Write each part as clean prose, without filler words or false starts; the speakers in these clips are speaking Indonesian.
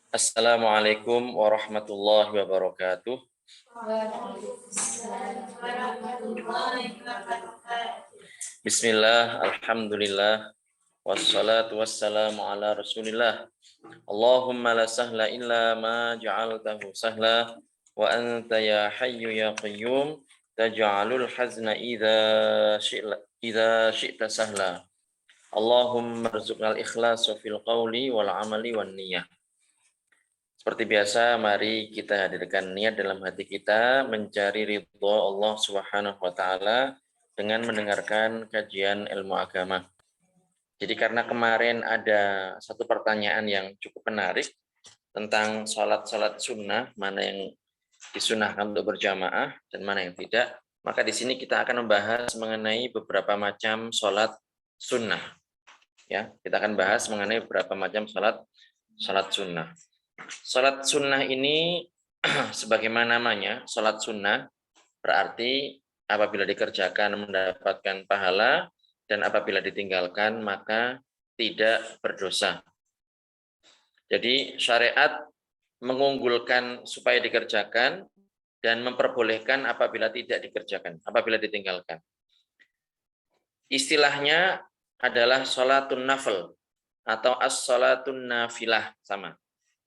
Assalamualaikum warahmatullahi wabarakatuh. Bismillah, alhamdulillah, wassalatu wassalamu ala rasulillah. Allahumma la sahla illa ma ja'altahu sahla, wa anta ya hayyu ya qayyum, taj'alul hazna idza syi'ta sahla. Allahumma rzuqnal ikhlasa fil qawli wal amali wan niyyah. Seperti biasa, mari kita hadirkan niat dalam hati kita mencari ridho Allah Subhanahu wa taala dengan mendengarkan kajian ilmu agama. Jadi karena kemarin ada satu pertanyaan yang cukup menarik tentang sholat sunnah, mana yang disunahkan untuk berjamaah dan mana yang tidak, maka di sini kita akan membahas mengenai beberapa macam sholat sunnah. Ya, kita akan bahas mengenai beberapa macam sholat sunnah. Sholat sunnah ini sebagaimana namanya, sholat sunnah berarti apabila dikerjakan mendapatkan pahala dan apabila ditinggalkan maka tidak berdosa. Jadi syariat mengunggulkan supaya dikerjakan dan memperbolehkan apabila tidak dikerjakan, apabila ditinggalkan. Istilahnya adalah sholatun nafil atau as-sholatun nafilah, sama.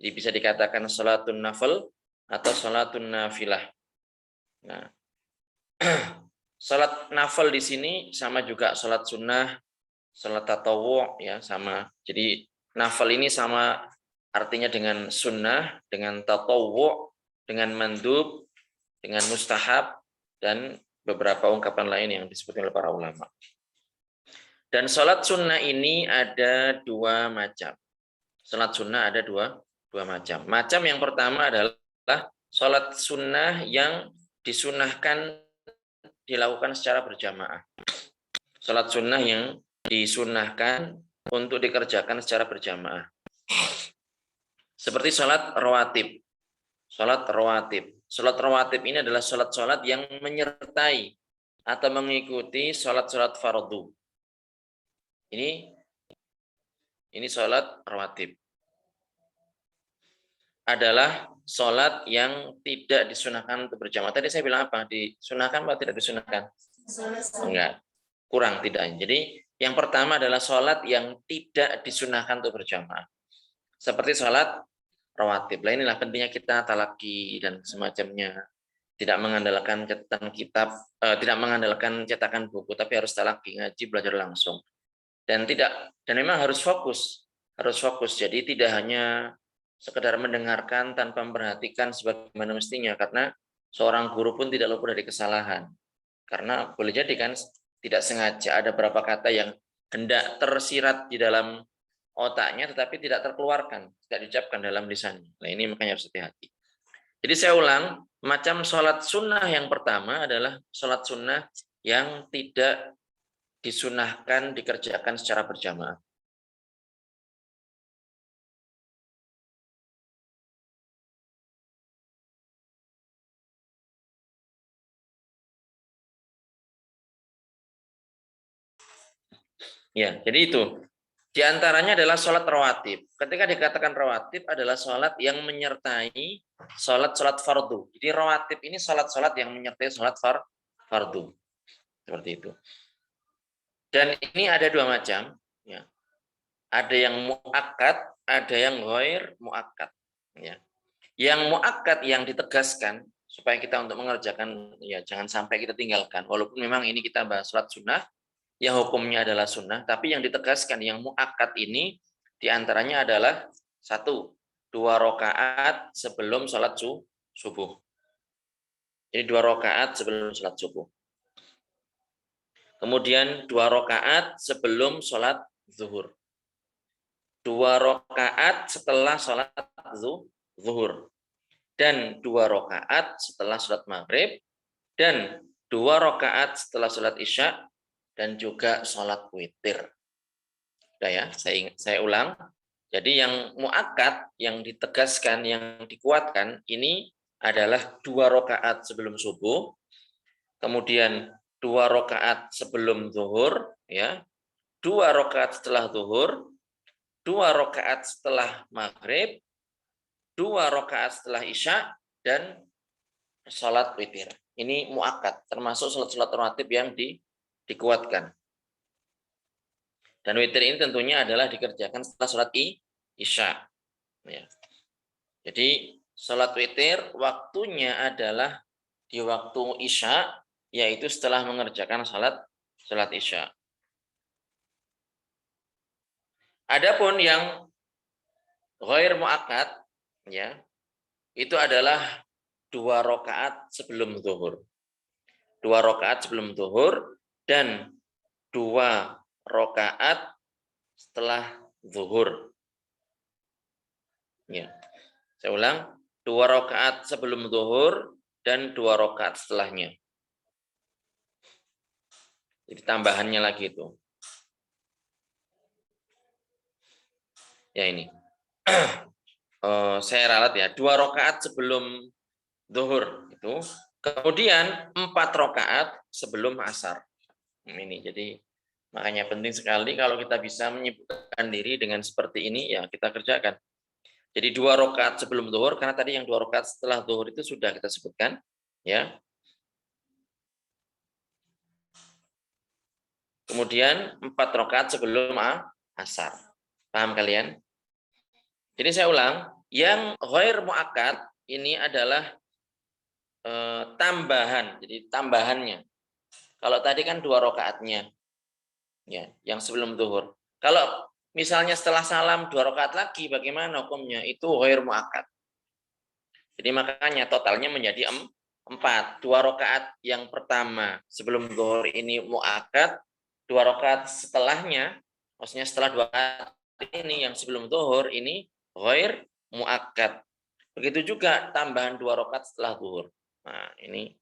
Jadi bisa dikatakan sholatun nafil atau sholatun nafilah. Nah, sholat nafil di sini sama juga sholat sunnah, sholat tatawu, ya sama. Jadi nafil ini sama artinya dengan sunnah, dengan tatawu, dengan mandub, dengan mustahab, dan beberapa ungkapan lain yang disebut oleh para ulama. Dan sholat sunnah ini ada dua macam. Sholat sunnah ada dua macam. Macam yang pertama adalah sholat sunnah yang disunahkan dilakukan secara berjamaah. Sholat sunnah yang disunahkan untuk dikerjakan secara berjamaah. Seperti sholat rawatib. Sholat rawatib. Sholat rawatib ini adalah sholat-sholat yang menyertai atau mengikuti sholat-sholat fardu. Ini sholat rawatib. Adalah sholat yang tidak disunahkan untuk berjamaah. Tadi saya bilang apa? Disunahkan atau tidak disunahkan? Enggak. Kurang tidak. Jadi yang pertama adalah sholat yang tidak disunahkan untuk berjamaah. Seperti sholat rawatib. Lah inilah pentingnya kita talaki dan semacamnya. Tidak mengandalkan catatan kitab, tidak mengandalkan cetakan buku, tapi harus talaki, ngaji, belajar langsung. Dan memang harus fokus. Jadi tidak hanya sekedar mendengarkan tanpa memperhatikan sebagaimana mestinya, karena seorang guru pun tidak luput dari kesalahan. Karena boleh jadi kan tidak sengaja ada beberapa kata yang hendak tersirat di dalam otaknya tetapi tidak terkeluarkan, tidak diucapkan dalam lisannya. Nah ini makanya harus hati-hati. Jadi saya ulang, macam sholat sunnah yang pertama adalah sholat sunnah yang tidak disunahkan dikerjakan secara berjamaah. Ya, jadi itu. Di antaranya adalah sholat rawatib. Ketika dikatakan rawatib adalah sholat yang menyertai sholat fardu. Jadi rawatib ini sholat yang menyertai sholat fardu. Seperti itu. Dan ini ada dua macam. Ya. Ada yang mu'akkad, ada yang ghair mu'akkad. Ya. Yang mu'akkad yang ditegaskan supaya kita untuk mengerjakan, ya jangan sampai kita tinggalkan. Walaupun memang ini kita bahas sholat sunnah, yang hukumnya adalah sunnah, tapi yang ditegaskan yang muakkad ini diantaranya adalah 1, 2 rakaat sebelum sholat subuh. Jadi 2 rakaat sebelum sholat subuh. Kemudian 2 rakaat sebelum sholat zuhur. 2 rakaat setelah sholat zuhur. Dan 2 rakaat setelah sholat maghrib. Dan 2 rakaat setelah sholat isya. Dan juga sholat witir. Udah ya, saya ulang. Jadi yang muakkad, yang ditegaskan, yang dikuatkan ini adalah 2 rakaat sebelum subuh, kemudian 2 rakaat sebelum zuhur, ya, 2 rakaat setelah zuhur, 2 rakaat setelah maghrib, 2 rakaat setelah Isya, dan sholat witir. Ini muakkad, termasuk sholat-sholat rawatib yang dikuatkan. Dan witir ini tentunya adalah dikerjakan setelah sholat Isya. Ya. Jadi sholat witir waktunya adalah di waktu Isya, yaitu setelah mengerjakan sholat Isya. Adapun yang ghair muakkad, ya, itu adalah 2 rakaat sebelum zuhur. 2 rakaat sebelum zuhur dan 2 rakaat setelah zuhur. Ya. Saya ulang, 2 rakaat sebelum zuhur dan 2 rakaat setelahnya. Jadi tambahannya lagi itu. Ya ini. Saya ralat ya, 2 rakaat sebelum zuhur itu. Kemudian 4 rakaat sebelum asar. Ini jadi makanya penting sekali kalau kita bisa menyibukkan diri dengan seperti ini, ya kita kerjakan. Jadi 2 rakaat sebelum zuhur, karena tadi yang 2 rakaat setelah zuhur itu sudah kita sebutkan, ya. Kemudian 4 rakaat sebelum asar. Paham kalian? Jadi saya ulang, yang ghair muakkad ini adalah tambahan. Jadi tambahannya. Kalau tadi kan 2 rakaatnya, ya, yang sebelum zuhur. Kalau misalnya setelah salam 2 rakaat lagi, bagaimana hukumnya? Itu ghair muakkad. Jadi makanya totalnya menjadi 4. 2 rakaat yang pertama sebelum zuhur ini muakkad, 2 rakaat setelahnya, maksudnya setelah 2 rakaat ini yang sebelum zuhur ini ghair muakkad. Begitu juga tambahan 2 rakaat setelah zuhur. Nah, ini.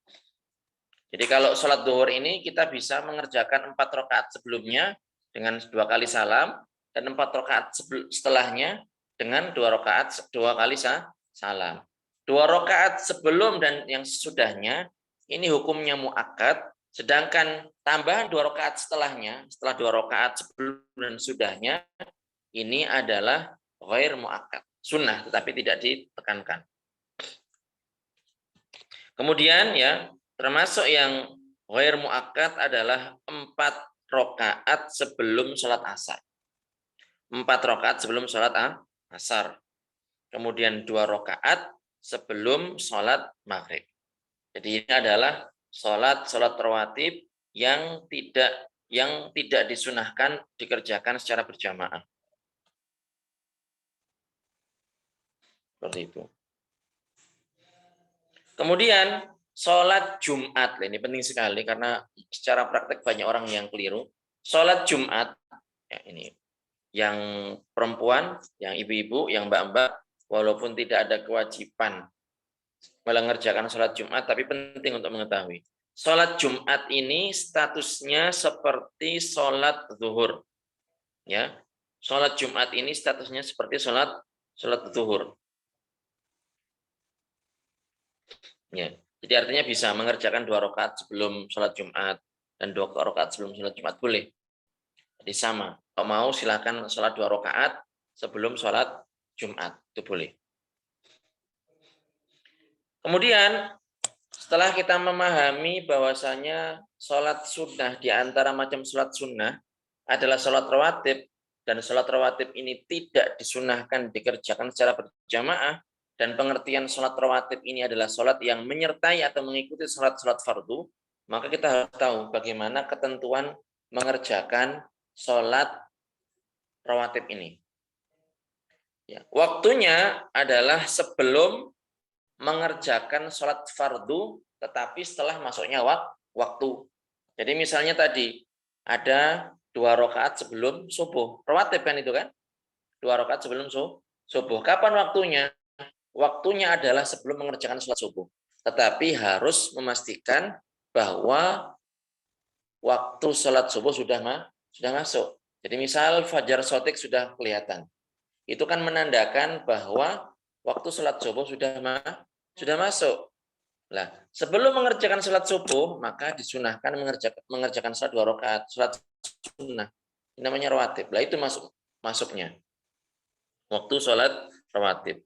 Jadi kalau sholat zuhur ini kita bisa mengerjakan 4 rakaat sebelumnya dengan 2 kali salam, dan 4 rakaat setelahnya dengan 2 rakaat 2 kali salam. 2 rakaat sebelum dan yang sesudahnya ini hukumnya muakkad, sedangkan tambahan 2 rakaat setelahnya, setelah 2 rakaat sebelum dan sudahnya, ini adalah ghair muakkad, sunnah tetapi tidak ditekankan. Kemudian ya, termasuk yang ghair muakkad adalah 4 rakaat sebelum sholat asar. 4 rakaat sebelum sholat asar. Kemudian 2 rakaat sebelum sholat maghrib. Jadi ini adalah sholat rawatib yang tidak disunahkan dikerjakan secara berjamaah. Seperti itu. Kemudian sholat Jumat, ini penting sekali karena secara praktek banyak orang yang keliru. Sholat Jumat, ya ini, yang perempuan, yang ibu-ibu, yang mbak-mbak, walaupun tidak ada kewajiban mengerjakan sholat Jumat, tapi penting untuk mengetahui. Sholat Jumat ini statusnya seperti sholat zuhur. Ya, sholat Jumat ini statusnya seperti sholat zuhur. Ya, jadi artinya bisa mengerjakan 2 rakaat sebelum sholat Jumat dan 2 rakaat sebelum sholat Jumat boleh. Jadi sama. Kalau mau silakan sholat 2 rakaat sebelum sholat Jumat, itu boleh. Kemudian setelah kita memahami bahwasanya sholat sunnah di antara macam sholat sunnah adalah sholat rawatib, dan sholat rawatib ini tidak disunahkan dikerjakan secara berjamaah, dan pengertian sholat rawatib ini adalah sholat yang menyertai atau mengikuti sholat-sholat fardu, maka kita harus tahu bagaimana ketentuan mengerjakan sholat rawatib ini. Ya, waktunya adalah sebelum mengerjakan sholat fardu, tetapi setelah masuknya waktu. Jadi misalnya tadi ada 2 rakaat sebelum subuh, rawatib kan itu kan? 2 rakaat sebelum subuh. Kapan waktunya? Waktunya adalah sebelum mengerjakan sholat subuh. Tetapi harus memastikan bahwa waktu sholat subuh sudah masuk. Jadi misal fajar sotik sudah kelihatan. Itu kan menandakan bahwa waktu sholat subuh sudah masuk. Nah, sebelum mengerjakan sholat subuh, maka disunahkan mengerjakan sholat 2 rakaat, sholat sunnah. Ini namanya rawatib. Lah itu masuknya. Waktu sholat rawatib.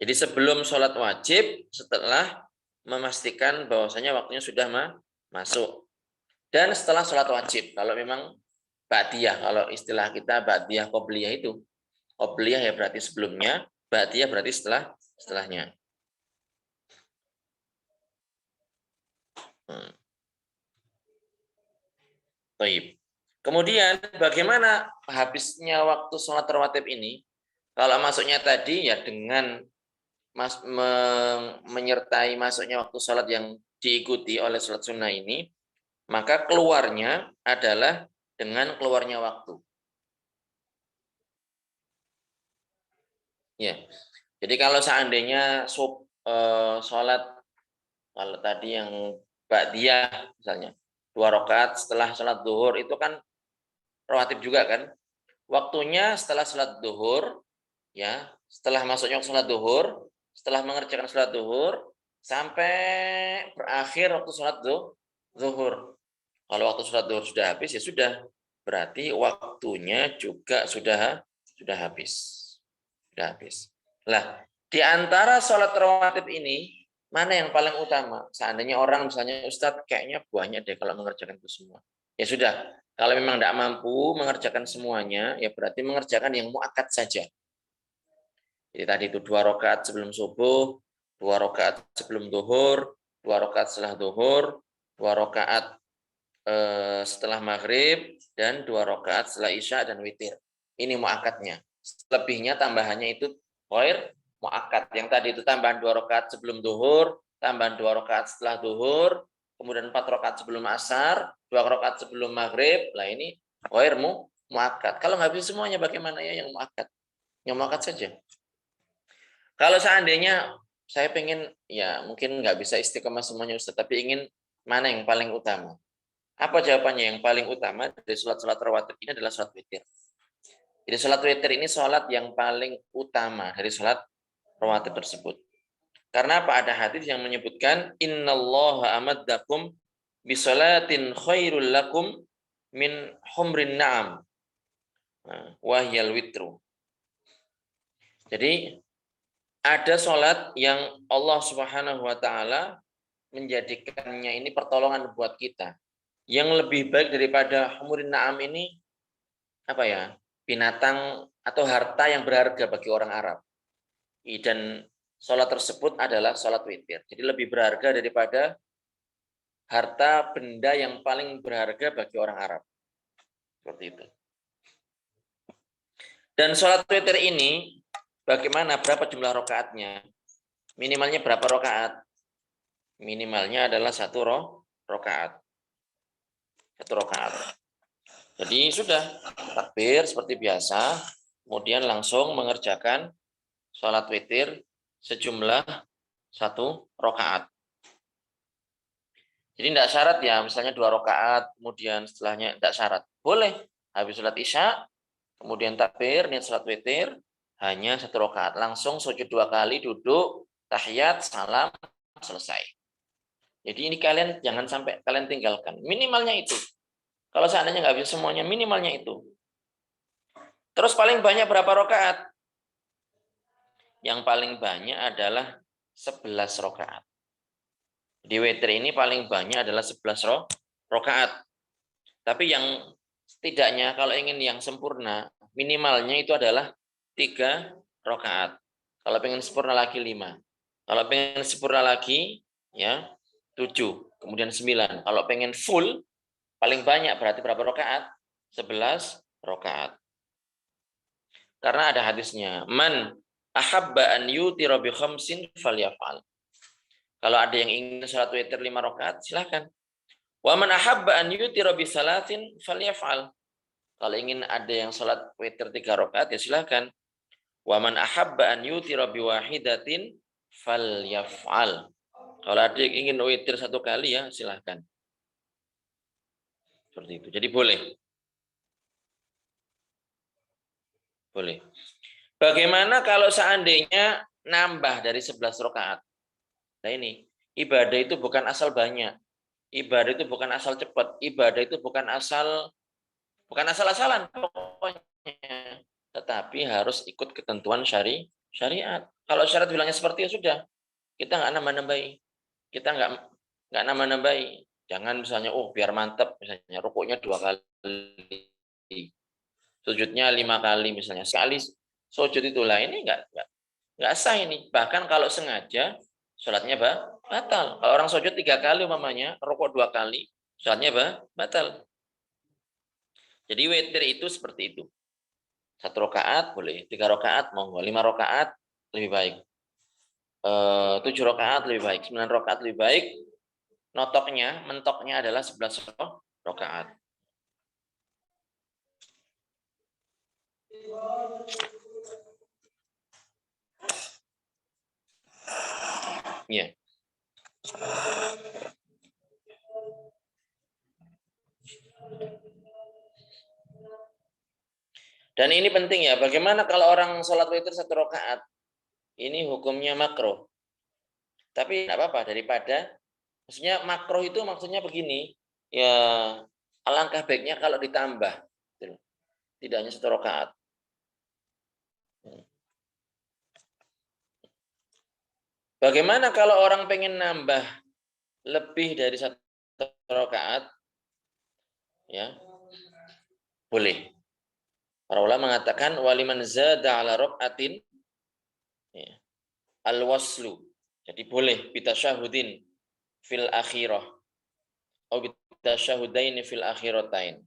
Jadi sebelum sholat wajib, setelah memastikan bahwasanya waktunya sudah masuk. Dan setelah sholat wajib, kalau memang ba'diyah, kalau istilah kita ba'diyah qobliyah itu. Qobliyah ya berarti sebelumnya, ba'diyah berarti setelahnya. Baik. Kemudian bagaimana habisnya waktu sholat rawatib ini? Kalau masuknya tadi ya dengan menyertai masuknya waktu sholat yang diikuti oleh sholat sunnah ini, maka keluarnya adalah dengan keluarnya waktu. Ya. Jadi kalau seandainya sholat, kalau tadi yang ba'diyah misalnya, 2 rakaat setelah sholat zuhur itu kan rawatib juga kan? Waktunya setelah sholat zuhur, ya, setelah masuknya sholat zuhur, setelah mengerjakan sholat zuhur, sampai berakhir waktu sholat zuhur. Kalau waktu sholat zuhur sudah habis, ya sudah. Berarti waktunya juga sudah habis. Sudah habis. Lah, di antara sholat rawatib ini, mana yang paling utama? Seandainya orang misalnya, Ustadz, kayaknya banyak deh kalau mengerjakan itu semua. Ya sudah, kalau memang tidak mampu mengerjakan semuanya, ya berarti mengerjakan yang muakkad saja. Jadi tadi itu 2 rakaat sebelum subuh, 2 rakaat sebelum duhur, 2 rakaat setelah duhur, 2 rakaat setelah maghrib, dan 2 rakaat setelah isya dan witir. Ini muakkadnya. Lebihnya tambahannya itu ghair muakkad. Yang tadi itu tambahan 2 rakaat sebelum duhur, tambahan 2 rakaat setelah duhur, kemudian 4 rakaat sebelum asar, 2 rakaat sebelum maghrib. Lah ini ghair muakkad. Kalau nggak bisa semuanya, bagaimana ya yang muakkad? Yang muakkad saja. Kalau seandainya saya pengen, ya mungkin nggak bisa istiqomah semuanya Ustaz, tapi ingin mana yang paling utama? Apa jawabannya? Yang paling utama dari sholat-sholat rawatib ini adalah sholat witir. Jadi sholat witir ini sholat yang paling utama dari sholat rawatib tersebut. Karena apa? Ada hadis yang menyebutkan innallaha amaddakum bisolatin khairul lakum min humrin na'am wahyal witru. Jadi ada sholat yang Allah Subhanahu wa taala menjadikannya ini pertolongan buat kita. Yang lebih baik daripada humurin na'am ini apa ya? Binatang atau harta yang berharga bagi orang Arab. Dan sholat tersebut adalah sholat witir. Jadi lebih berharga daripada harta benda yang paling berharga bagi orang Arab. Seperti itu. Dan sholat witir ini bagaimana? Berapa jumlah rakaatnya? Minimalnya berapa rakaat? Minimalnya adalah 1 rakaat. 1 rakaat. Jadi sudah takbir seperti biasa, kemudian langsung mengerjakan sholat witir sejumlah 1 rakaat. Jadi tidak syarat ya, misalnya 2 rakaat, kemudian setelahnya tidak syarat. Boleh, habis sholat isya, kemudian takbir, niat sholat witir, hanya 1 rakaat. Langsung sujud 2 kali, duduk, tahiyat, salam, selesai. Jadi ini kalian jangan sampai kalian tinggalkan. Minimalnya itu. Kalau seandainya nggak bisa semuanya, minimalnya itu. Terus paling banyak berapa rakaat? Yang paling banyak adalah 11 rakaat. Di witir ini paling banyak adalah 11 rakaat. Tapi yang setidaknya kalau ingin yang sempurna, minimalnya itu adalah 3 rakaat. Kalau pengen sempurna lagi 5. Kalau pengen sempurna lagi ya 7, kemudian 9. Kalau pengen full paling banyak berarti berapa rakaat? 11 rakaat. Karena ada hadisnya, man ahabba an yutira bi khamsin falyaf'al. Kalau ada yang ingin salat witir 5 rakaat, silakan. Wa man ahabba an yutira bi salatin falyaf'al. Kalau ingin ada yang salat witir 3 rakaat, ya silakan. Wa man ahabba an yutira bi wahidatin falyaf'al. Kalau ada yang ingin witir 1 kali, ya silakan. Seperti itu. Jadi boleh. Boleh. Bagaimana kalau seandainya nambah dari 11 rakaat? Nah ini, ibadah itu bukan asal banyak. Ibadah itu bukan asal cepat. Ibadah itu bukan asal-asalan pokoknya. Tetapi harus ikut ketentuan syariat. Kalau syarat bilangnya seperti itu sudah, kita nggak nambah-nambahi. Kita nggak nambah-nambahi. Jangan misalnya, biar mantep, misalnya rukuknya 2 kali, sujudnya 5 kali misalnya. Sekali sujud itulah, ini nggak sah ini. Bahkan kalau sengaja, sholatnya batal. Kalau orang sujud 3 kali umpamanya, rukuk 2 kali, sholatnya batal. Jadi witir itu seperti itu. 1 rakaat boleh, 3 rakaat monggo, 5 rakaat lebih baik. 7 rakaat lebih baik, 9 rakaat lebih baik. Mentoknya adalah 11 rakaat. Ya. Dan ini penting ya, bagaimana kalau orang sholat witir 1 rakaat? Ini hukumnya makruh. Tapi tidak apa-apa, maksudnya makruh itu maksudnya begini, ya alangkah baiknya kalau ditambah. Tidak hanya 1 rakaat. Bagaimana kalau orang pengen nambah lebih dari 1 rakaat? Ya, boleh. Para ulama mengatakan waliman zada ala rakaatin, ya, al-waslu. Jadi boleh bitasyahudin fil akhirah atau bitasyahudaini fil akhiratain.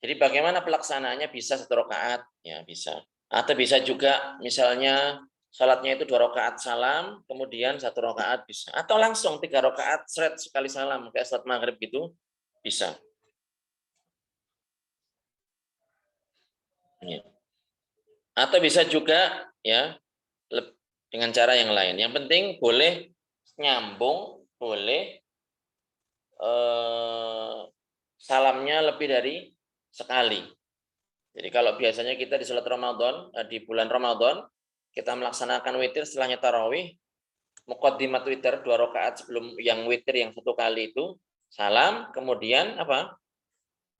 Jadi bagaimana pelaksanaannya? Bisa 1 rakaat, ya bisa. Atau bisa juga misalnya salatnya itu 2 rakaat salam, kemudian 1 rakaat bisa. Atau langsung 3 rakaat seret sekali salam kayak salat maghrib gitu bisa. Ya. Atau bisa juga ya dengan cara yang lain. Yang penting boleh nyambung, boleh salamnya lebih dari sekali. Jadi kalau biasanya kita di salat Ramadan, di bulan Ramadan, kita melaksanakan witir setelahnya tarawih, muqaddimat witir 2 rakaat sebelum yang witir yang 1 kali itu, salam, kemudian apa?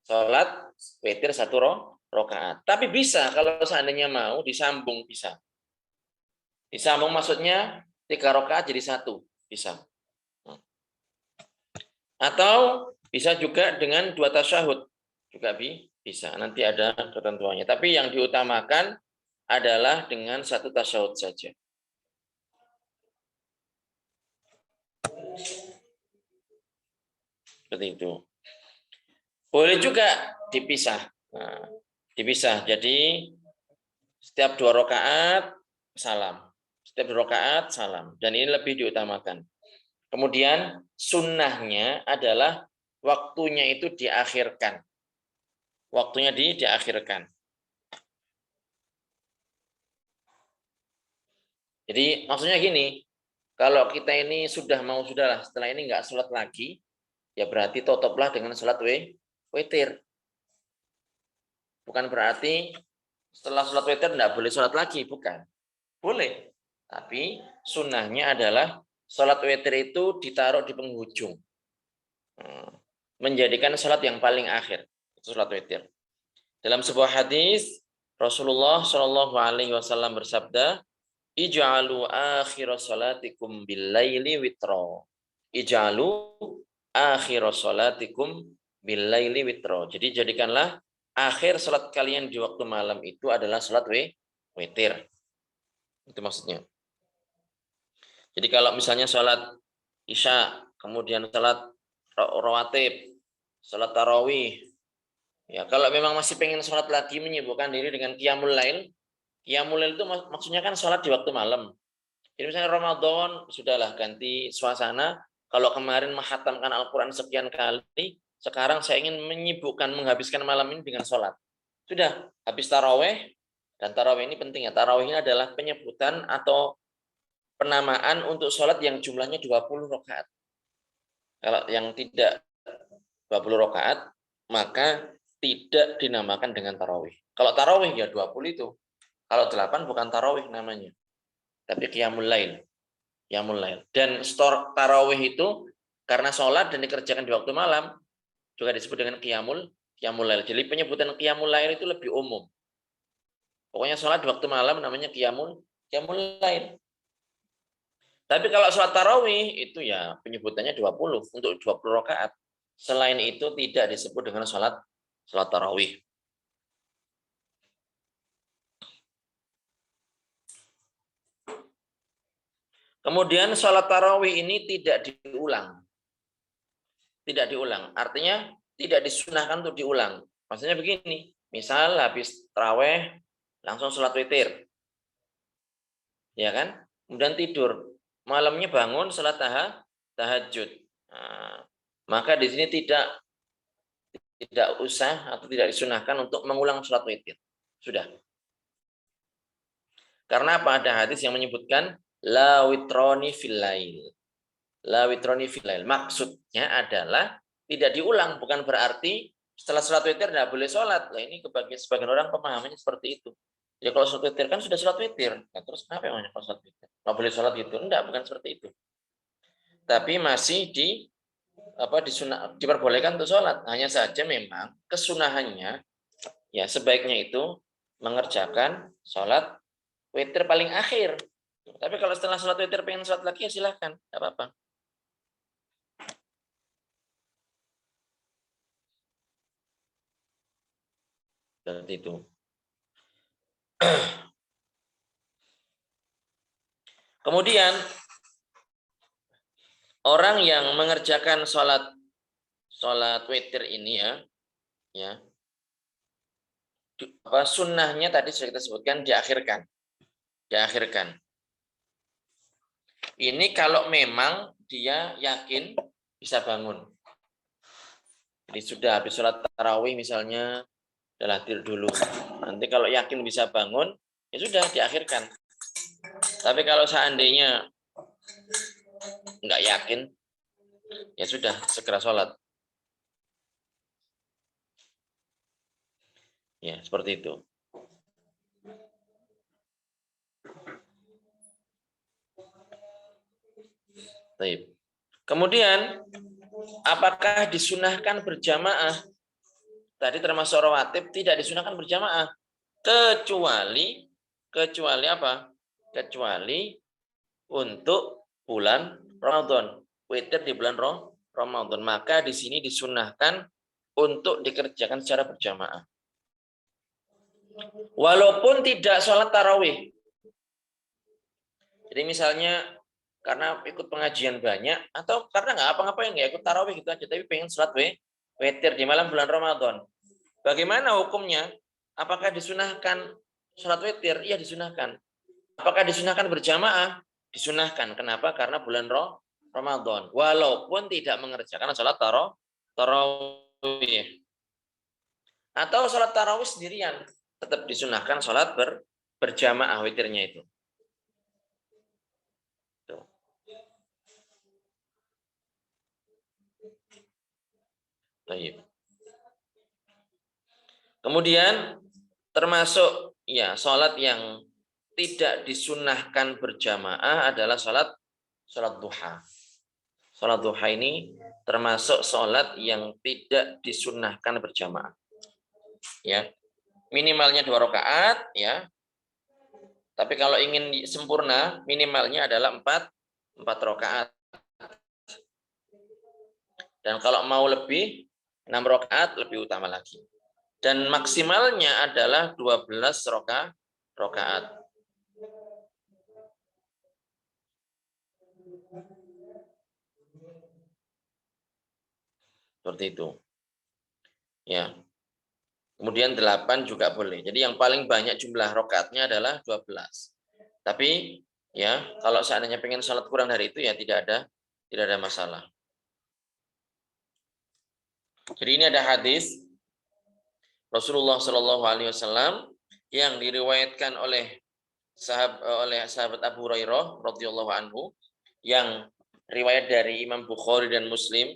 Salat witir 1 rakaat. Tapi bisa kalau seandainya mau disambung, bisa. Disambung maksudnya 3 rakaat jadi 1, bisa. Atau bisa juga dengan 2 tasyahud, juga bisa. Nanti ada ketentuannya. Tapi yang diutamakan adalah dengan 1 tasyahud saja. Seperti itu. Boleh juga dipisah. Nah, dipisah. Jadi setiap 2 rakaat salam. Setiap 2 rakaat salam. Dan ini lebih diutamakan. Kemudian sunnahnya adalah waktunya itu diakhirkan. Waktunya diakhirkan. Jadi maksudnya gini, kalau kita ini sudahlah setelah ini nggak sholat lagi, ya berarti tutuplah dengan sholat witir. Bukan berarti setelah sholat witir nggak boleh sholat lagi, bukan. Boleh. Tapi sunnahnya adalah sholat witir itu ditaruh di penghujung. Menjadikan sholat yang paling akhir. Itu sholat witir. Dalam sebuah hadis, Rasulullah Shallallahu Alaihi Wasallam bersabda, Ij'alu akhir salatikum bil-laili witra. Ij'alu akhir salatikum bil-laili witra. Jadi jadikanlah akhir salat kalian di waktu malam itu adalah salat witir. Itu maksudnya. Jadi kalau misalnya salat Isya, kemudian salat rawatib, salat tarawih, ya kalau memang masih pengen salat lagi menyibukkan diri dengan qiyamul lail, qiyamul lail itu maksudnya kan salat di waktu malam. Jadi misalnya Ramadan, sudahlah ganti suasana. Kalau kemarin menghatamkan Al-Quran sekian kali, sekarang saya ingin menyibukkan, menghabiskan malam ini dengan sholat. Sudah, habis taraweh, dan taraweh ini penting ya, taraweh ini adalah penyebutan atau penamaan untuk sholat yang jumlahnya 20 rakaat. Kalau yang tidak 20 rakaat, maka tidak dinamakan dengan tarawih. Kalau tarawih ya 20 itu. Kalau 8 bukan tarawih namanya. Tapi qiyamul lail. Qiyamul lail. Dan tarawih itu karena sholat dan dikerjakan di waktu malam juga disebut dengan qiyamul lail. Jadi penyebutan qiyamul lail itu lebih umum. Pokoknya sholat di waktu malam namanya qiyamul qiyamul lail. Tapi kalau sholat tarawih itu ya penyebutannya 20 untuk 20 rakaat. Selain itu tidak disebut dengan sholat tarawih. Kemudian sholat tarawih ini tidak diulang. Tidak diulang. Artinya tidak disunahkan untuk diulang. Maksudnya begini, misal habis tarawih langsung sholat witir. Ya kan? Kemudian tidur. Malamnya bangun sholat tahajud. Nah, maka di sini tidak usah atau tidak disunahkan untuk mengulang sholat witir. Sudah. Karena apa? Ada hadis yang menyebutkan la witroni fil lail. La witroni fil lail. Maksudnya adalah tidak diulang, bukan berarti setelah sholat witir tidak boleh sholat. Nah, ini sebagian orang pemahamannya seperti itu. Jadi kalau sholat witir kan sudah sholat witir. Nah, terus kenapa yang kalau sholat witir? Nggak boleh sholat gitu? Enggak, bukan seperti itu. Tapi masih diperbolehkan untuk sholat. Hanya saja memang kesunahannya ya sebaiknya itu mengerjakan sholat witir paling akhir. Tapi kalau setelah sholat witir pengen sholat lagi ya silahkan, nggak apa-apa. Seperti itu. Kemudian orang yang mengerjakan sholat witir ini ya sunnahnya tadi sudah kita sebutkan diakhirkan. Ini kalau memang dia yakin bisa bangun. Jadi sudah habis sholat tarawih misalnya, udah tidur dulu. Nanti kalau yakin bisa bangun, ya sudah diakhirkan. Tapi kalau seandainya nggak yakin, ya sudah segera sholat. Ya seperti itu. Baik. Kemudian, apakah disunahkan berjamaah? Tadi termasuk rawatib tidak disunahkan berjamaah, kecuali apa? Kecuali untuk bulan Ramadan, witir di bulan Ramadan. Maka di sini disunahkan untuk dikerjakan secara berjamaah. Walaupun tidak sholat tarawih. Jadi misalnya karena ikut pengajian banyak atau karena nggak apa-ngapain nggak ikut tarawih gitu aja, tapi pengen sholat witir di malam bulan Ramadan. Bagaimana hukumnya? Apakah disunahkan sholat witir? Iya disunahkan. Apakah disunahkan berjamaah? Disunahkan. Kenapa? Karena bulan Ramadan. Walaupun tidak mengerjakan sholat tarawih. Atau sholat tarawih sendirian. Tetap disunahkan sholat berjamaah witirnya itu. Kemudian termasuk ya sholat yang tidak disunahkan berjamaah adalah sholat duha. Sholat duha ini termasuk sholat yang tidak disunahkan berjamaah. Ya, minimalnya 2 rakaat ya. Tapi kalau ingin sempurna minimalnya adalah 4 rakaat. Dan kalau mau lebih 6 rakaat lebih utama lagi. Dan maksimalnya adalah 12 rakaat. Seperti itu. Ya. Kemudian 8 juga boleh. Jadi yang paling banyak jumlah rakaatnya adalah 12. Tapi ya, kalau seandainya pengen sholat kurang dari itu ya tidak ada masalah. Jadi ini ada hadis Rasulullah Shallallahu Alaihi Wasallam yang diriwayatkan oleh sahabat Abu Hurairah radhiyallahu anhu, yang riwayat dari Imam Bukhari dan Muslim,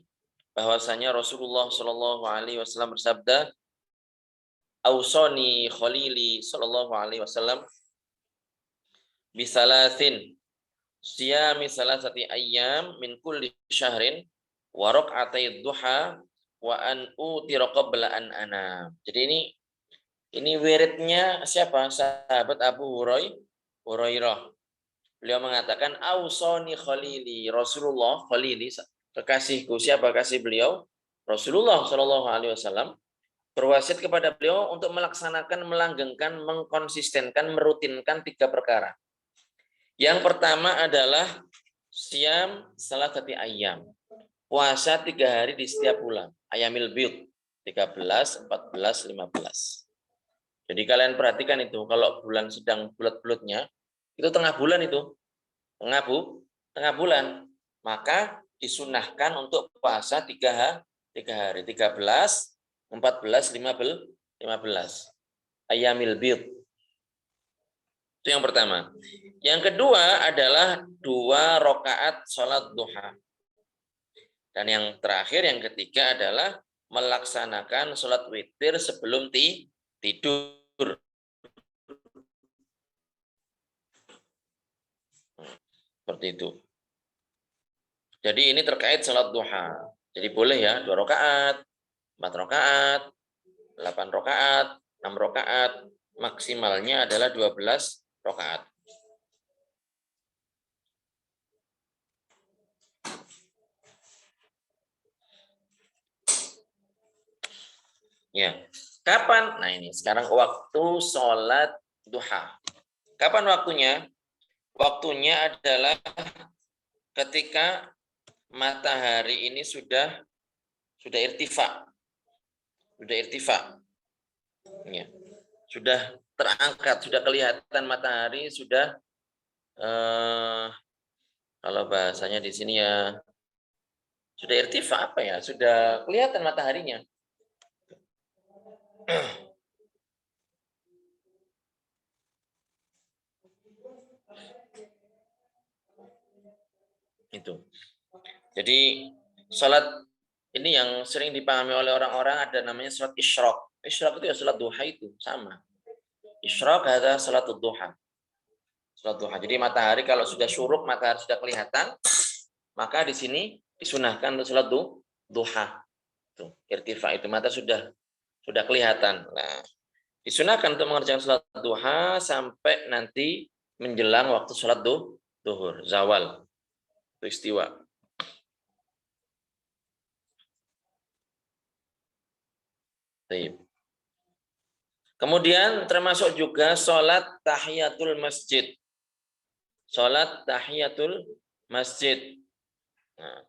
bahwasanya Rasulullah Shallallahu Alaihi Wasallam bersabda, "Ausoni Khalili Shallallahu Alaihi Wasallam bisalasin siyami salasati ayyam min kulli syahrin wa rak'atay duha wa an utira qabla an anam." Jadi ini wiridnya siapa? Sahabat Abu Hurairah Hurairah. Beliau mengatakan, "Ausoni khalili." Rasulullah, khalili, kekasihku. Siapa kasih beliau? Rasulullah Shallallahu Alaihi Wasallam berwasiat kepada beliau untuk melaksanakan, melanggengkan, mengkonsistenkan, merutinkan 3 perkara. Yang pertama adalah siam salatati ayyam. Puasa 3 hari di setiap bulan. Ayamil bid 13, 14, 15. Jadi kalian perhatikan itu, kalau bulan sedang bulat-bulatnya, itu tengah bulan itu. Tengah bulan. Maka disunahkan untuk puasa 3 hari. 13, 14, 15. Ayamil bid. Itu yang pertama. Yang kedua adalah 2 rakaat sholat duha. Dan yang terakhir, yang ketiga adalah melaksanakan sholat witir sebelum tidur. Seperti itu. Jadi ini terkait sholat duha. Jadi boleh ya 2 rakaat, 4 rakaat, 8 rakaat, 6 rakaat. Maksimalnya adalah 12 rakaat. Ya. Kapan? Nah ini sekarang waktu sholat duha. Kapan waktunya? Waktunya adalah ketika matahari ini sudah irtifa. Sudah irtifa. Ya. Sudah terangkat, sudah kelihatan matahari, sudah kalau bahasanya di sini ya sudah irtifa apa ya? Sudah kelihatan mataharinya. Itu. Jadi salat ini yang sering dipahami oleh orang-orang ada namanya salat isyraq. Isyraq itu ya salat duha itu sama. Isyraq adalah salat duha. Salat duha. Jadi matahari kalau sudah syuruk, matahari sudah kelihatan, maka di sini disunahkan untuk salat duha. Tuh, irtifa itu mata sudah kelihatan. Nah, disunahkan untuk mengerjakan salat duha sampai nanti menjelang waktu salat duhur, zawal, peristiwa. Kemudian termasuk juga sholat tahiyatul masjid. Sholat tahiyatul masjid. Nah,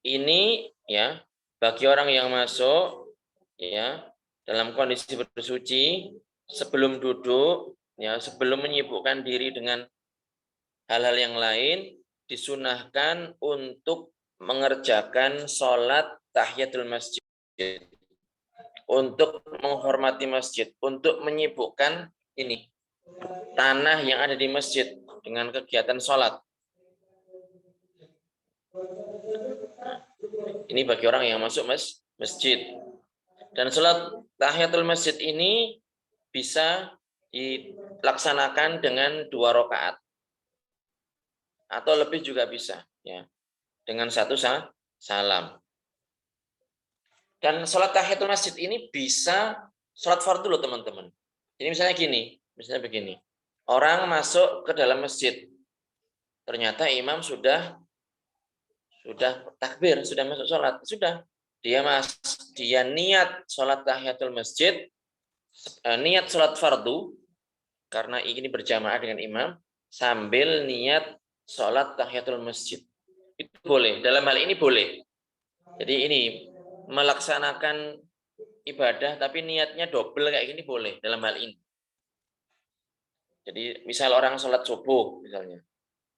ini ya bagi orang yang masuk ya dalam kondisi bersuci sebelum duduk ya sebelum menyibukkan diri dengan hal-hal yang lain disunahkan untuk mengerjakan sholat tahiyatul masjid. Untuk menghormati masjid, untuk menyibukkan ini tanah yang ada di masjid dengan kegiatan sholat. Ini bagi orang yang masuk masjid. Dan sholat tahiyatul masjid ini bisa dilaksanakan dengan 2 rakaat atau lebih juga bisa, ya, dengan 1 salam. Dan sholat tahiyatul masjid ini bisa sholat fardu loh teman-teman. Jadi misalnya begini. Orang masuk ke dalam masjid. Ternyata imam sudah takbir, sudah masuk sholat. Sudah. Dia niat sholat tahiyatul masjid, niat sholat fardu, karena ini berjamaah dengan imam, sambil niat sholat tahiyatul masjid. Itu boleh. Dalam hal ini boleh. Jadi ini melaksanakan ibadah tapi niatnya double kayak gini boleh dalam hal ini. Jadi misal orang sholat subuh misalnya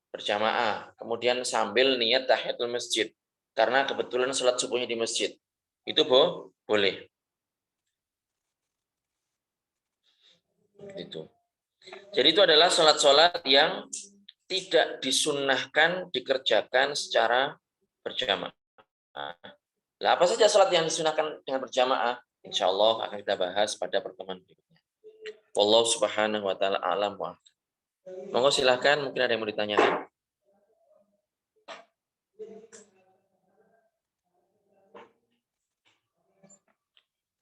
berjamaah, kemudian sambil niat tahiyatul masjid karena kebetulan sholat subuhnya di masjid, itu boleh. Itu. Jadi itu adalah sholat-sholat yang tidak disunnahkan dikerjakan secara berjamaah. Nah, apa saja sholat yang disunahkan dengan berjamaah? Insya Allah akan kita bahas pada pertemuan berikutnya. Wallahu subhanahu wa ta'ala a'lam wa. Monggo silahkan, mungkin ada yang mau ditanyakan.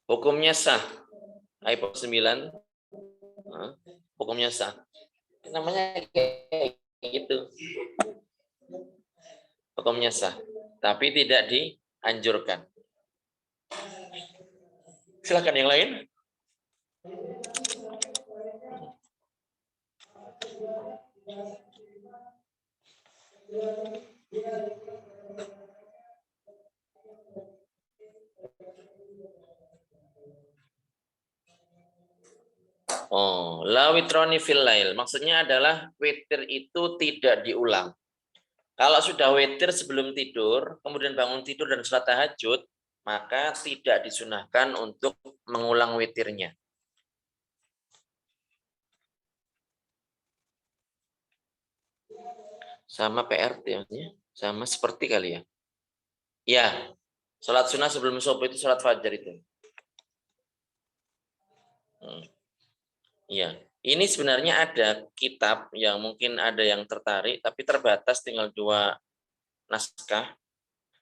Hukumnya sah. Ayat 9. Hukumnya sah. Namanya kayak gitu. Hukumnya sah, tapi tidak dianjurkan. Silakan yang lain. Oh, la witroni fil lail. Maksudnya adalah witir itu tidak diulang. Kalau sudah witir sebelum tidur, kemudian bangun tidur dan sholat tahajud, maka tidak disunahkan untuk mengulang witirnya. Sama PRT ya, sama seperti kali ya. Ya, sholat sunnah sebelum subuh itu sholat fajar itu. Iya, ini sebenarnya ada kitab yang mungkin ada yang tertarik, tapi terbatas tinggal 2 naskah.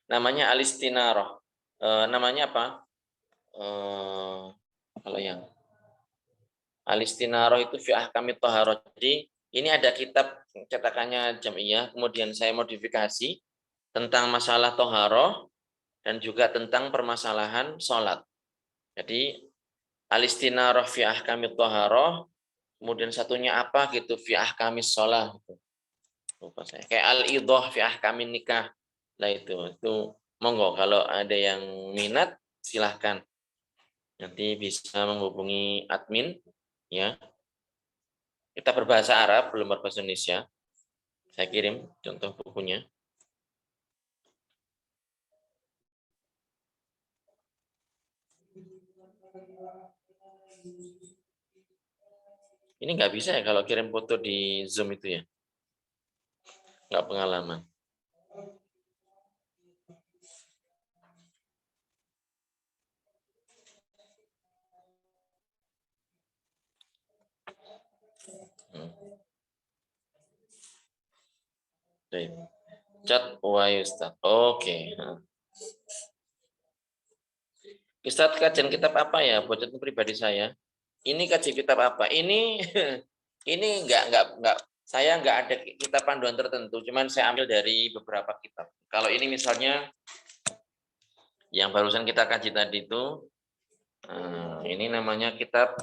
Namanya Al-Istinaroh. Namanya apa? Kalau yang Al-Istinaroh itu fi ahkamit thaharah. Jadi ini ada kitab cetakannya Jamiyah, kemudian saya modifikasi tentang masalah toharoh dan juga tentang permasalahan sholat. Jadi Al-Istinaroh fi ahkamit thaharah, kemudian satunya apa gitu fi ahkamis sholat. Lupa saya. Kayak al-idah fi ahkamin nikah. Nah itu monggo kalau ada yang minat silahkan. Nanti bisa menghubungi admin ya. Kita berbahasa Arab, belum berbahasa Indonesia. Saya kirim contoh bukunya. Ini nggak bisa ya kalau kirim foto di Zoom itu ya. Nggak pengalaman. Chat why Ustaz. Oke. Ustaz kajian kitab apa ya? Buat pribadi saya. Ini kajian kitab apa? Ini ini enggak saya nggak ada kitab panduan tertentu, cuman saya ambil dari beberapa kitab. Kalau ini misalnya yang barusan kita kaji tadi itu, ini namanya kitab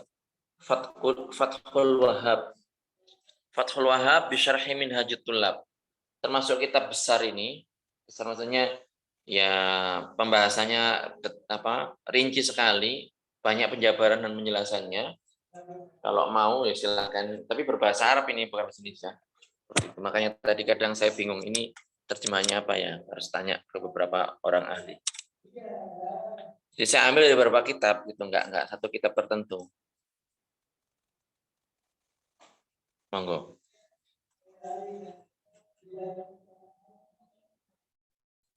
Fathul Wahhab. Fathul Wahhab bisyarhi Minhajut Thullab. Termasuk kitab besar ini, besar maksudnya ya pembahasannya rinci sekali, banyak penjabaran dan penjelasannya. Kalau mau ya silakan, tapi berbahasa Arab ini bukan bahasa Indonesia. Makanya tadi kadang saya bingung ini terjemahnya apa ya, harus tanya ke beberapa orang ahli. Jadi saya ambil dari beberapa kitab gitu, enggak satu kitab tertentu. Monggo.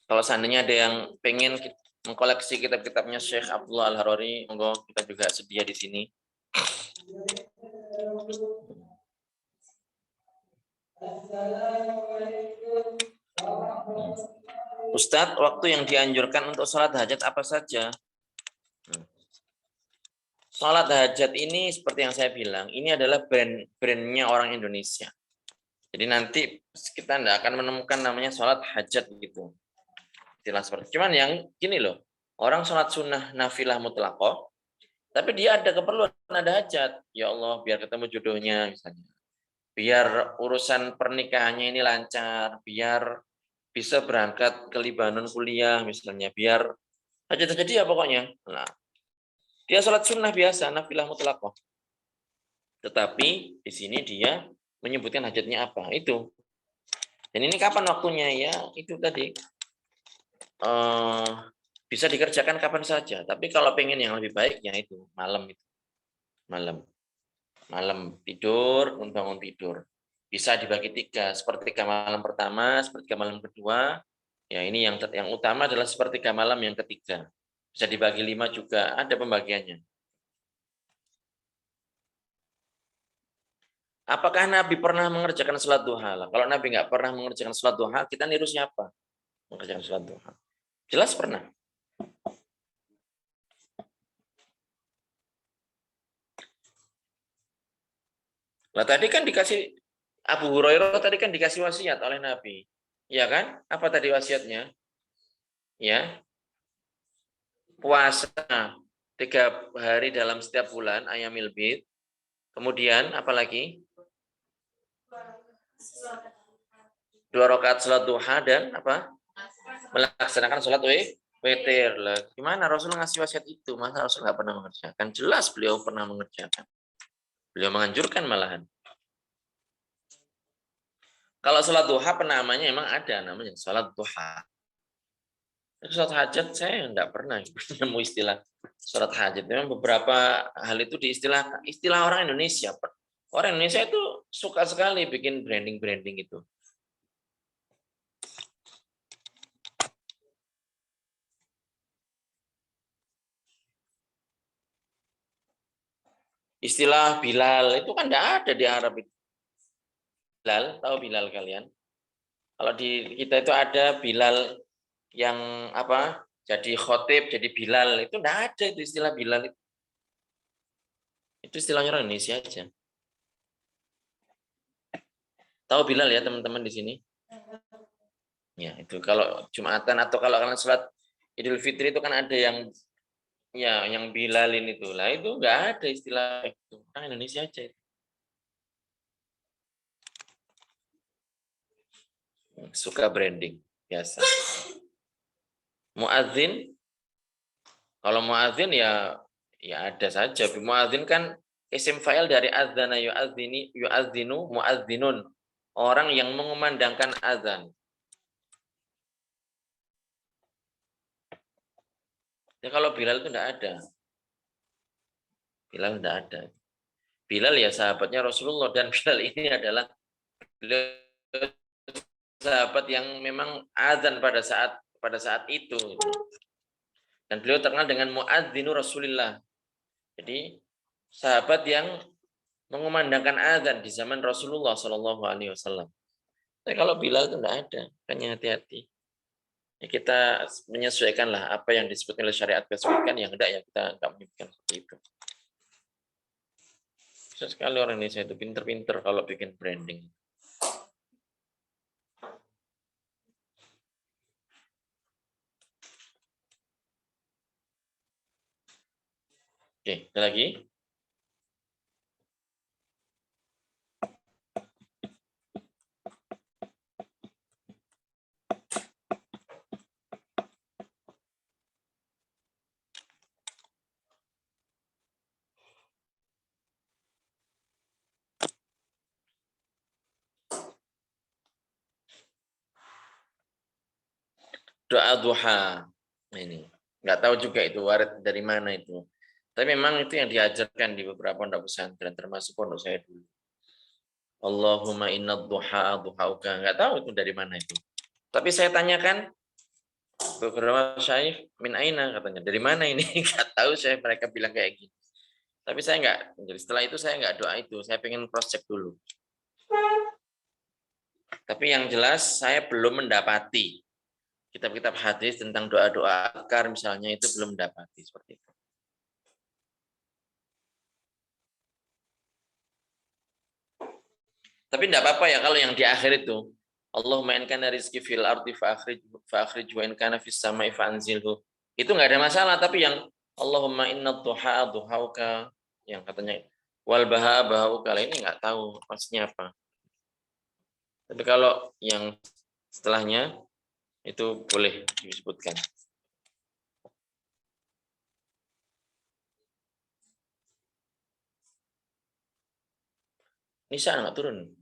Kalau seandainya ada yang pengen mengkoleksi kitab-kitabnya Syekh Abdullah Al-Harari, monggo kita juga sedia di sini. Ustadz, waktu yang dianjurkan untuk sholat hajat apa saja? Sholat hajat ini seperti yang saya bilang, ini adalah brandnya orang Indonesia. Jadi nanti kita tidak akan menemukan namanya sholat hajat gitu. Istilah seperti. Cuman yang gini loh, orang sholat sunnah nafilah mutlaqoh, tapi dia ada keperluan, ada hajat. Ya Allah, biar ketemu jodohnya misalnya. Biar urusan pernikahannya ini lancar, biar bisa berangkat ke Libanon kuliah misalnya, biar hajat-hajat dia pokoknya. Nah, dia sholat sunnah biasa, nafilah mutlaqoh. Tetapi di sini dia menyebutkan hajatnya apa, itu. Dan ini kapan waktunya ya? Itu tadi bisa dikerjakan kapan saja. Tapi kalau pengen yang lebih baik ya itu malam itu, malam tidur, bangun tidur. Bisa dibagi 3, sepertiga malam pertama, sepertiga malam kedua. Ya ini yang utama adalah sepertiga malam yang ketiga. Bisa dibagi 5 juga, ada pembagiannya. Apakah Nabi pernah mengerjakan sholat duha? Kalau Nabi nggak pernah mengerjakan sholat duha, kita niru siapa? Mengerjakan sholat duha. Jelas pernah. Nah tadi kan dikasih Abu Hurairah tadi kan dikasih wasiat oleh Nabi. Ya kan? Apa tadi wasiatnya? Ya, puasa 3 hari dalam setiap bulan, ayamil bid. Kemudian apa lagi? 2 rakaat salat duha dan apa? Melaksanakan salat witir. Lah, gimana Rasul ngasih wasiat itu? Masa Rasul nggak pernah mengerjakan? Jelas beliau pernah mengerjakan. Beliau menganjurkan malahan. Kalau salat duha penamanya emang ada namanya salat duha. Salat hajat saya nggak pernah nemu istilah salat hajat. Memang beberapa hal itu istilah orang Indonesia. Orang Indonesia itu suka sekali bikin branding itu. Istilah Bilal itu kan tidak ada di Arab itu. Bilal, tahu Bilal kalian? Kalau di kita itu ada Bilal yang apa? Jadi khotib, jadi Bilal itu tidak ada itu istilah Bilal itu. Itu istilahnya orang Indonesia aja. Tahu Bilal ya teman-teman di sini? Ya, itu kalau Jumatan atau kalau kalian sholat Idul Fitri itu kan ada yang ya yang Bilalin itu. Lah itu enggak ada istilah itu. Orang Indonesia aja itu. Suka branding biasa. Muadzin, kalau muadzin ya ada saja. Muadzin kan isim fa'il dari adzana yu'adzini yu'adzinu muadzinun. Orang yang mengumandangkan azan. Ya kalau Bilal itu enggak ada. Bilal enggak ada. Bilal ya sahabatnya Rasulullah dan Bilal ini adalah beliau sahabat yang memang azan pada saat itu. Dan beliau terkenal dengan muadzinu Rasulillah. Jadi sahabat yang mengumandangkan azan di zaman Rasulullah Shallallahu Alaihi Wasallam. Tapi kalau Bilal itu tidak ada, makanya hati-hati. Ya, kita menyesuaikanlah apa yang disebutkan oleh syariat disebutkan, yang tidak ya kita nggak menyebutkan seperti itu. Bisa sekali orang Indonesia itu pinter-pinter kalau bikin branding. Oke, ada lagi? Doa duha. Ini nggak tahu juga itu warid dari mana itu. Tapi memang itu yang diajarkan di beberapa pondok pesantren, termasuk pondok saya dulu. Allahumma inna duha duhauka. Nggak tahu itu dari mana itu. Tapi saya tanyakan beberapa syaikh min aina katanya. Dari mana ini? Nggak tahu saya mereka bilang kayak gini. Tapi saya nggak. Jadi setelah itu saya nggak doa itu. Saya pengen cross check dulu. Tapi yang jelas saya belum mendapati kitab-kitab hadis tentang doa-doa akar misalnya itu belum mendapati seperti itu. Tapi tidak apa-apa ya kalau yang di akhir itu Allahumma in kana rizqi fil ardi fa akhrij wa in kana fis sama'i fa anzilhu. Itu enggak ada masalah, tapi yang Allahumma inna duha duhauka yang katanya wal baha bahauka ini enggak tahu maksudnya apa. Tapi kalau yang setelahnya itu boleh disebutkan. Nisa enggak turun.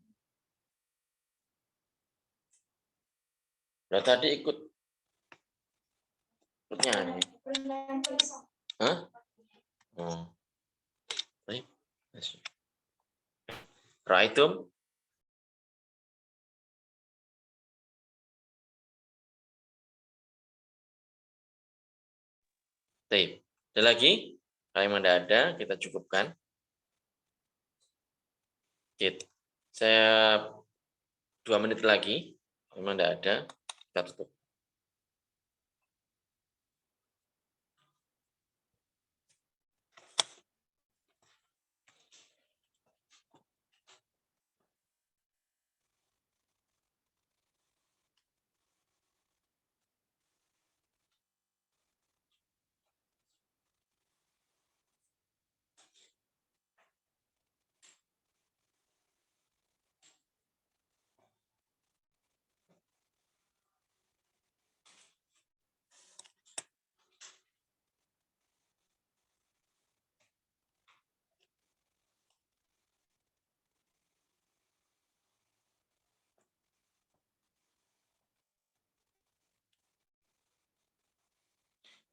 Nah, tadi ikutnya ini. Hah? Oh. Baik. Ra'aitum? Baik. Ada lagi? Kalau yang tidak ada, kita cukupkan. Gitu. Saya 2 menit lagi. Memang tidak ada, kita tutup.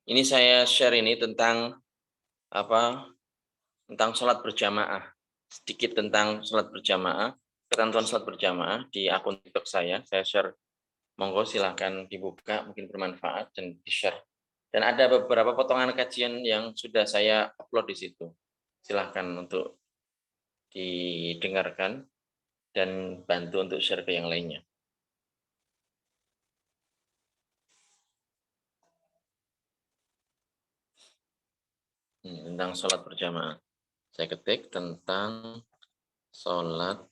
Ini saya share ini tentang apa? Tentang sholat berjamaah. Sedikit tentang sholat berjamaah, ketentuan sholat berjamaah di akun TikTok saya. Saya share, monggo silahkan dibuka, mungkin bermanfaat dan di-share. Dan ada beberapa potongan kajian yang sudah saya upload di situ. Silahkan untuk didengarkan dan bantu untuk share ke yang lainnya. Tentang sholat berjamaah. Saya ketik tentang sholat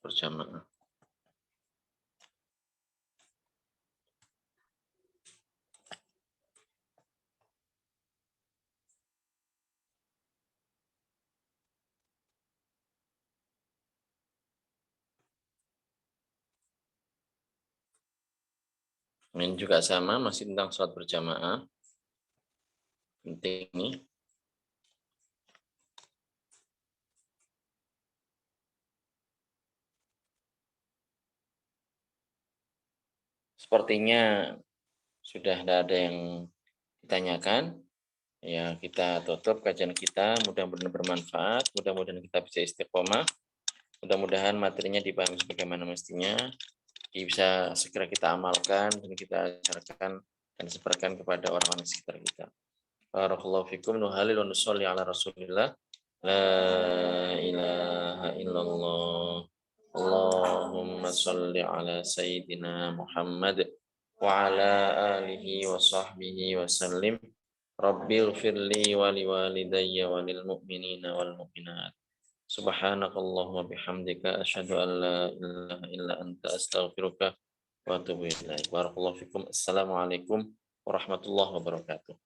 berjamaah. Ini juga sama, masih tentang sholat berjamaah. Penting nih. Sepertinya sudah tidak ada yang ditanyakan. Ya, kita tutup kajian kita. Mudah-mudahan bermanfaat. Mudah-mudahan kita bisa istiqomah. Mudah-mudahan materinya dipahami sebagaimana mestinya. Bisa segera kita amalkan dan kita ajarkan dan sebarkan kepada orang-orang sekitar kita. Barakallahu fikum, nuhalil wa nusalli ala Rasulillah. La ilaha illallah. Allahumma salli ala Sayyidina Muhammad wa ala alihi wa sahbihi wa sallim. Rabbil firli wa liwalidayya wa lil mu'minina wal mu'minat. Subhanakallahumma bihamdika asyhadu an la ilaha illa anta astaghfiruka wa atubu ilaik. Barakallahu fikum. Assalamualaikum warahmatullahi wabarakatuh.